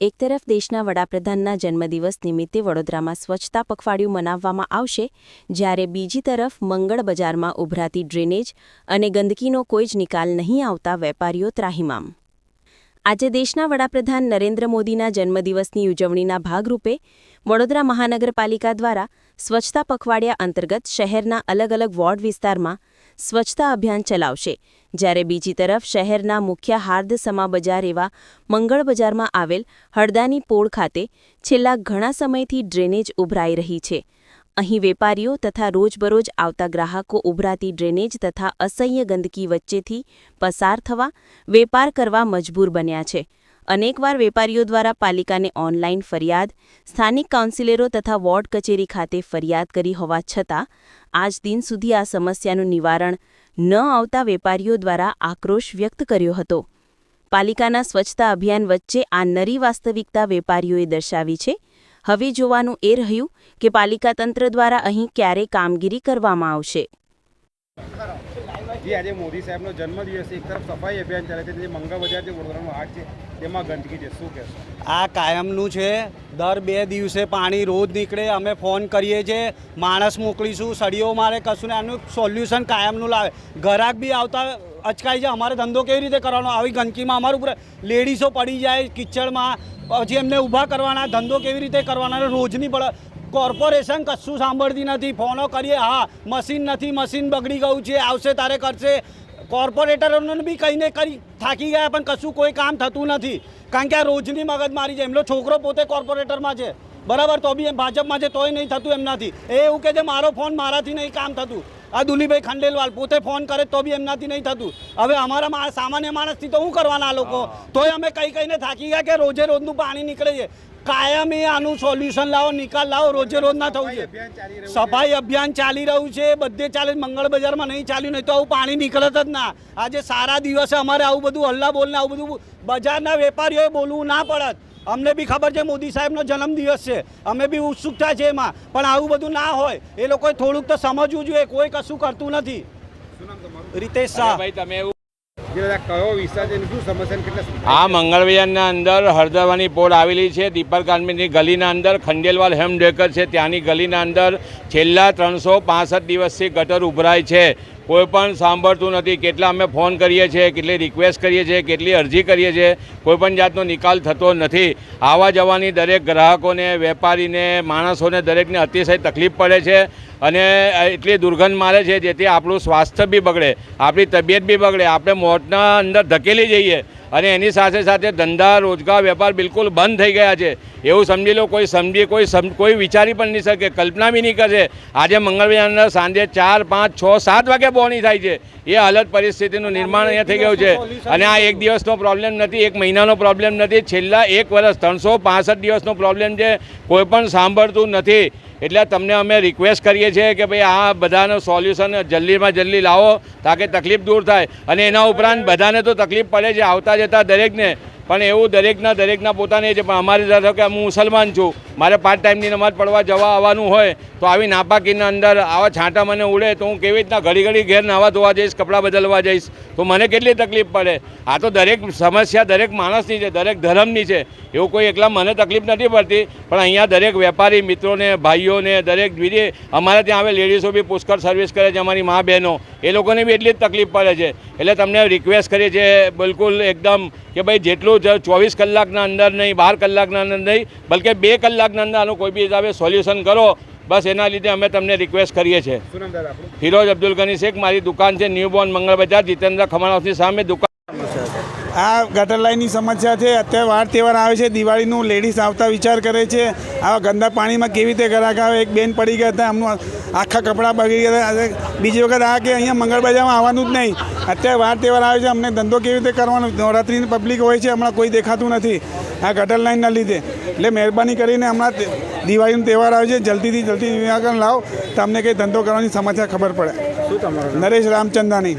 એક તરફ દેશના વડાપ્રધાનના જન્મદિવસ નિમિત્તે વડોદરામાં સ્વચ્છતા પખવાડિયું મનાવવામાં આવશે, જ્યારે બીજી તરફ મંગળ બજારમાં ઉભરાતી ડ્રેનેજ અને ગંદકીનો કોઈ જ નિકાલ નહીં આવતા વેપારીઓ ત્રાહિમામ. આજે દેશના વડાપ્રધાન નરેન્દ્ર મોદીના જન્મદિવસની ઉજવણીના ભાગરૂપે વડોદરા મહાનગરપાલિકા દ્વારા સ્વચ્છતા પખવાડિયા અંતર્ગત શહેરના અલગ અલગ વોર્ડ વિસ્તારમાં સ્વચ્છતા અભિયાન ચલાવશે, જ્યારે બીજી તરફ શહેરના મુખ્ય હાર્દસમા બજાર એવા મંગળ બજારમાં આવેલ હળદાની પોળ ખાતે છેલ્લા ઘણા સમયથી ડ્રેનેજ ઉભરાઈ રહી છે. અહીં વેપારીઓ તથા રોજબરોજ આવતા ગ્રાહકો ઉભરાતી ડ્રેનેજ તથા અસહ્ય ગંદકી વચ્ચેથી પસાર થવા, વેપાર કરવા મજબૂર બન્યા છે. અનેકવાર વેપારીઓ દ્વારા પાલિકાને ઓનલાઈન ફરિયાદ, સ્થાનિક કાઉન્સિલરો તથા વોર્ડ કચેરી ખાતે ફરિયાદ કરી હોવા છતાં આજ દિન સુધી આ સમસ્યાનું નિવારણ ન આવતા વેપારીઓ દ્વારા આક્રોશ વ્યક્ત કર્યો હતો. પાલિકાના સ્વચ્છતા અભિયાન વચ્ચે આ નરી વાસ્તવિકતા વેપારીઓએ દર્શાવી છે. હવે જોવાનું એ રહ્યું કે પાલિકા તંત્ર દ્વારા અહીં ક્યારે કામગીરી કરવામાં આવશે. આજે મોદી સાહેબનો જન્મદિવસ, એક તરફ સફાઈ અભિયાન ચાલે છે, જે મંગળ બજાર જે વડોદરાનો હાટ છે તેમાં ગંદકી છે, શું કહેશો? આ કાયમનું છે. દર 2 દિવસે પાણી રોજ નીકળે, અમે ફોન કરીએ છીએ, માણસ મોકલીશું, સળીઓ મારે, કશું ને આનું સોલ્યુશન કાયમનું લાવે. ગ્રાહક બી આવતા અચકાઈ જાય. અમારે ધંધો કેવી રીતે કરવાનો? આવી ગંદકીમાં અમારું ઉપર લેડીઝો પડી જાય કિચડમાં, પછી એમને ઊભા કરવાના, ધંધો કેવી રીતે કરવાના? રોજની પડે. કોર્પોરેશન કશું સાંભળતી નથી. ફોનો કરીએ, હા મશીન નથી, મશીન બગડી ગયું છે, આવશે તારે કરશે. કોર્પોરેટરોને બી કહીને કરી થાકી ગયા, પણ કશું કોઈ કામ થતું નથી. કારણ કે આ રોજની મગજમારી છે. એમનો છોકરો પોતે કોર્પોરેટરમાં છે, બરાબર, તો બી એમ ભાજપમાં છે તોય નહીં થતું એમનાથી. એવું કે છે મારો ફોન મારાથી નહીં કામ થતું. આ દુલીભાઈ ખંડેલવાલ પોતે ફોન કરે તો બી એમનાથી નહીં થતું. હવે અમારા સામાન્ય માણસથી તો શું કરવાના આ લોકો? તોય અમે કહીને થાકી ગયા કે રોજે રોજનું પાણી નીકળે છે. કાયમી આનું સોલ્યુશન લાવો, નિકાલ લાવો. રોજે રોજ ના થવું છે. સફાઈ અભિયાન ચાલી રહ્યું છે, બધે ચાલે. મંગળ બજારમાં નહીં ચાલ્યું, નહીં તો આવું પાણી નીકળત જ ના. આજે સારા દિવસે અમારે આવું બધું હલ્લા બોલને આવું બધું બજારના વેપારીઓએ બોલવું ના પડત. અમને બી ખબર છે મોદી સાહેબનો જન્મદિવસ છે, અમે બી ઉત્સુકતા છે એમાં, પણ આવું બધું ના હોય. એ લોકોએ થોડુંક તો સમજવું જોઈએ. કોઈ કશું કરતું નથી. રીતેશ શાહ. આ મંગળ બજારના અંદર હળદવાની પોળ આવેલી છે. દીપક ગાર્મેન્ટની ગલીના અંદર ખંડેલવાલ હેમડેકર છે, ત્યાંની ગલીના અંદર છેલ્લા 365 દિવસથી ગટર ઉભરાય છે. કોઈ પણ સાંભળતું નથી. કેટલા અમે ફોન કરીએ છીએ, કેટલી રિક્વેસ્ટ કરીએ છીએ, કેટલી અરજી કરીએ છીએ, કોઈ પણ જાતનો નિકાલ થતો નથી. આવવા જવાની દરેક ગ્રાહકોને, વેપારીને, માણસોને દરેકને અતિશય તકલીફ પડે છે અને એટલી દુર્ગંધ મારે છે, જેથી આપણું સ્વાસ્થ્ય બી બગડે, આપણી તબિયત બી બગડે, આપણે મોતના અંદર ધકેલી જઈએ અને એની સાથે સાથે ધંધા, રોજગાર, વેપાર બિલકુલ બંધ થઈ ગયા છે. એવું સમજી લો. કોઈ વિચારી પણ નહીં શકે, કલ્પના બી નહીં કરશે. આજે મંગળવારની અંદર સાંજે 4, 5, 6, 7 વાગે બોની થાય છે. એ હાલત પરિસ્થિતિનું નિર્માણ અહીંયા થઈ ગયું છે. અને આ એક દિવસનો પ્રોબ્લેમ નથી, એક મહિનાનો પ્રોબ્લેમ નથી, છેલ્લા 1 વર્ષ 365 દિવસનો પ્રોબ્લેમ છે. કોઈ પણ સાંભળતું નથી. એટલે તમને અમે રિક્વેસ્ટ કરીએ છીએ કે ભાઈ આ બધાનું સોલ્યુશન જલ્દીમાં જલ્દી લાવો, તાકે તકલીફ દૂર થાય. અને એના ઉપરાંત બધાને તો તકલીફ પડે છે, આવતા જતા દરેકને, પણ એવું દરેકના પોતાને છે. પણ અમારી સાથે કે હું મુસલમાન છું, મારે 5 ટાઈમની નમાઝ પડવા જવા આવવાનું હોય, તો આવી નાપાકીના અંદર આવા છાંટા મને ઉડે તો હું કેવી રીતના ઘડી ઘેર નાવા ધોવા જઈશ, કપડાં બદલવા જઈશ, તો મને કેટલી તકલીફ પડે. આ તો દરેક સમસ્યા દરેક માણસની છે, દરેક ધર્મની છે. એવું કોઈ એકલા મને તકલીફ નથી પડતી, પણ અહીંયા દરેક વેપારી મિત્રોને, ભાઈઓને, દરેક બીજી અમારે ત્યાં આવે લેડીઝો બી પુષ્કળ સર્વિસ કરે છે, અમારી મા બહેનો, એ લોકોને બી એટલી જ તકલીફ પડે છે. એટલે તમને રિક્વેસ્ટ કરીએ છીએ બિલકુલ એકદમ કે ભાઈ જેટલું 24 કલાકના અંદર નહીં, 12 કલાકના અંદર નહીં, બલકે 2 કલાકના અંદર આનું કોઈ બી હિસાબે સોલ્યુશન કરો. બસ એના લીધે અમે તમને રિક્વેસ્ટ કરીએ છીએ. ફિરોઝ અબ્દુલ ગની શેખ. મારી દુકાન છે ન્યૂબોર્ન મંગળ બજાર, જીતેન્દ્ર ખમણ હાઉસની સામે દુકાન. આ ગટર લાઈનની સમસ્યા છે. અત્યારે વાર તહેવાર આવે છે, દિવાળીનું, લેડીઝ આવતા વિચાર કરે છે. આવા ગંદા પાણીમાં કેવી રીતે ગ્રાહક આવે? એક બેન પડી ગયા હતા, એમનું આખા કપડાં બગડી ગયા હતા. બીજી વખત આ કે અહીંયા મંગળ બજારમાં આવવાનું જ નહીં. અત્યારે વાર તહેવાર આવે છે, અમને ધંધો કેવી રીતે કરવાનો? નવરાત્રિની પબ્લિક હોય છે, હમણાં કોઈ દેખાતું નથી આ ગટર લાઈનના લીધે. એટલે મહેરબાની કરીને હમણાં દિવાળીનો તહેવાર આવે છે, જલ્દીથી જલ્દી નિરાકરણ લાવો તો અમને કંઈ ધંધો કરવાની સમસ્યા ખબર પડે. શું તમારું? નરેશ રામચંદાની.